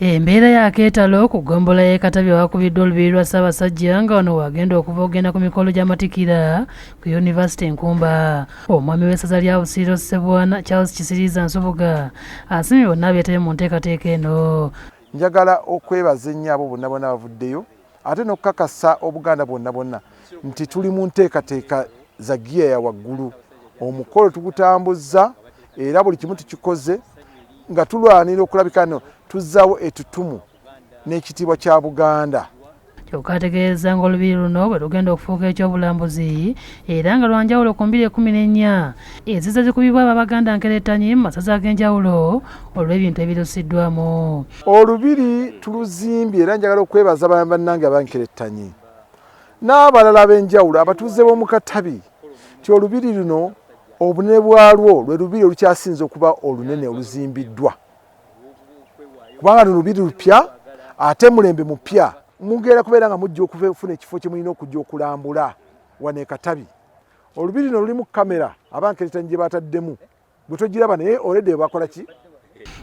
Embeera y'akeetalo ku ggombola y'e Katabi wakubiddwa olubiri lwa Ssaabasajja nga wano wagenda okuva ogenda ku mikolo gy'amatikkira ku Yunivasite Nkumba. Omwami w'essaza lya Busiro Ssebwana Charles Kisiriiza Nsubuga asiimye bonna abeetabye mu nteekateeka eno. Njagala okwebaza ennyo abo bonna bonna bavuddeyo ate n'okukakasa Obuganda bwonna bwonna nti tuli mu nteekateeka za giya ya waggulu. Omukolo tugutambuzza era buli kimu tukikoze nga tulwanira okulabika no tuzzaawo ettutumu n'ekitiibwa kya Buganda. Kyokka ategeeza ng'olubiri luno bwe lugenda okufuuka ekyobulambuzi era nga lwa njawulo ku 2014 ezizze zikubibwa Abaganda nkerettanyi mu masaza ag'enjawulo olw'ebintu ebirusiddwamu. Olubiri tuluzimbye era njagala okwebaza bannange abankerettanyi n'abalala ab'enjawulo abatuuze b'omu Katabi ti olubiri luno obunene bwalwo lwe lubiri olukyasinze okuba olunene oluzimbiddwa. Kubanga luno lubiri lupya ate mulembe mupya mugenda kubeera nga mujja okufuna ekifo kye mulina okujja okulambula wano e Katabi. Olubiri luno lulimu kamera abankerettanyi gye bataddemu bwe togiraba naye olede bakola ki?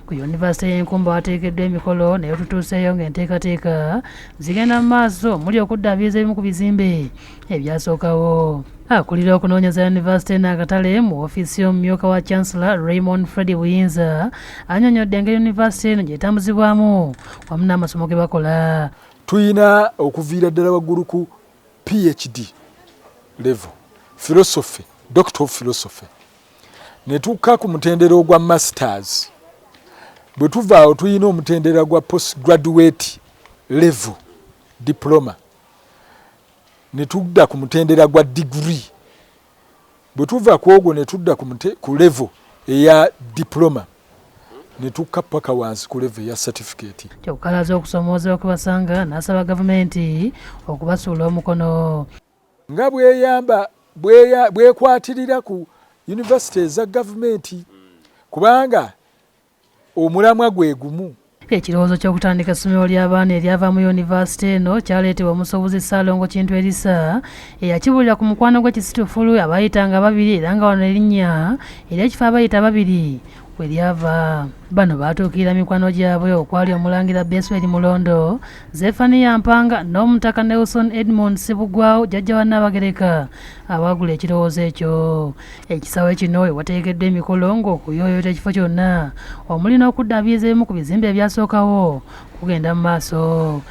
Ku Yunivasite y'Enkumba wateekeddwa emikolo naye tutuuseeyo ng'enteekateeka zigenda mu maaso omuli okuddaabiriza ebimu ku bizimbe ebyasookawo. Akulira okunoonyeza Yunivasite n'akatale mu ofiisi y'omumyuka wa Chancellor Raymond Freddy Buyinza annyonnyodde engeri Yunivasite eno gy'etambuzibwamu wamu n'amasomo ge bakola. Tuyina okuviira ddala waggulu ku PhD level philosophy, Doctor of Philosophy, ne tukka ku mutendera ogwa Masters. Bwe tuvaawo tuyina omutendera gwa postgraduate level diploma ne tudda ku mutendera gwa degree. Bwe tuva ku ogwo ne tudda ku level eya diploma ne tukka paka wansi ku level ya certificate. Kyokka alaze okusomoozebwa kwe basanga n'asaba gavumenti okubasuula omukono. Nga bweyamba bwekwatirira ku university eza gavumenti kubanga omulamwa gwe gumu. Ekirowoozo ky'okutandika essomero ly'abaana eryava mu Yunivasite eno kyaleetebwa omusobozi Ssaalongo Kintu Erisa eyakibuulira ku mukwano gwe Kisitufulu abayitanga babiri era nga wano erinnya ery'ekifo abayita babiri we lyava. Bano baatuukirira mikwano gyabwe okwali Omulangira Besweri Mulondo, Zefaniya Mpanga n'Omutaka Nelson Edmond Sibugwawo jjajja wa Nnaabagereka abaagula ekirowoozo ekyo. Ekisaawe kino we wateekeddwa emikolo ng'okuyooyoota ekifo kyonna omuli n'okuddaabiriza ebimu ku bizimbe ebyasookawo kugenda mu maaso.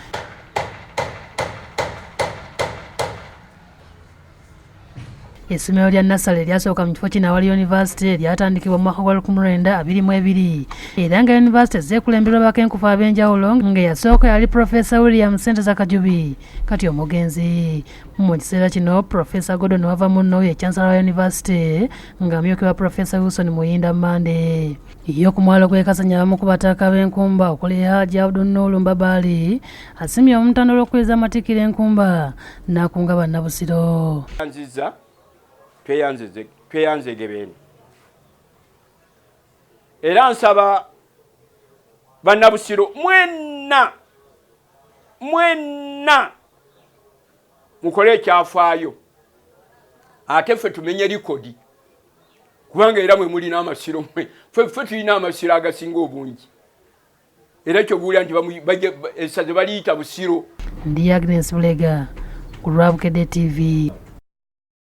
Essomero lya Nassale lyasooka mu kifo kino awali Yunivasite lyatandikibwa mu mwaka gwa 1922 era nga Yunivasite zeekulemberwa bakenkufu ab'enjawulo ng'eyasooka yali Profesa William Ssenteza Kajubi kati omugenzi. Mu kiseera kino Profesa Gordon wava munno ye Chancellor wa Yunivasite ng'amyukibwa Profesa Wilson Muyinda Mmande. Yo ku mwalo gw'ekasanya abamu ku bataka b'Enkumba okuli Hajji Abdul Nuuru Mbabaali asimye omutandalo okukwiza amatikkira Enkumba n'akunga bannabusiro. Tweyanzegebeni era nsaba bannabusiro mwenna mukole ekyafaayo ate ffe tumenye likodi kubanga era mwe mulina amasiro ffe tulina amasiro agasinga obungi era ekyo guwulira nti esaze baliyita Busiro. Ndi Agnes Bulega ku Bukedde TV.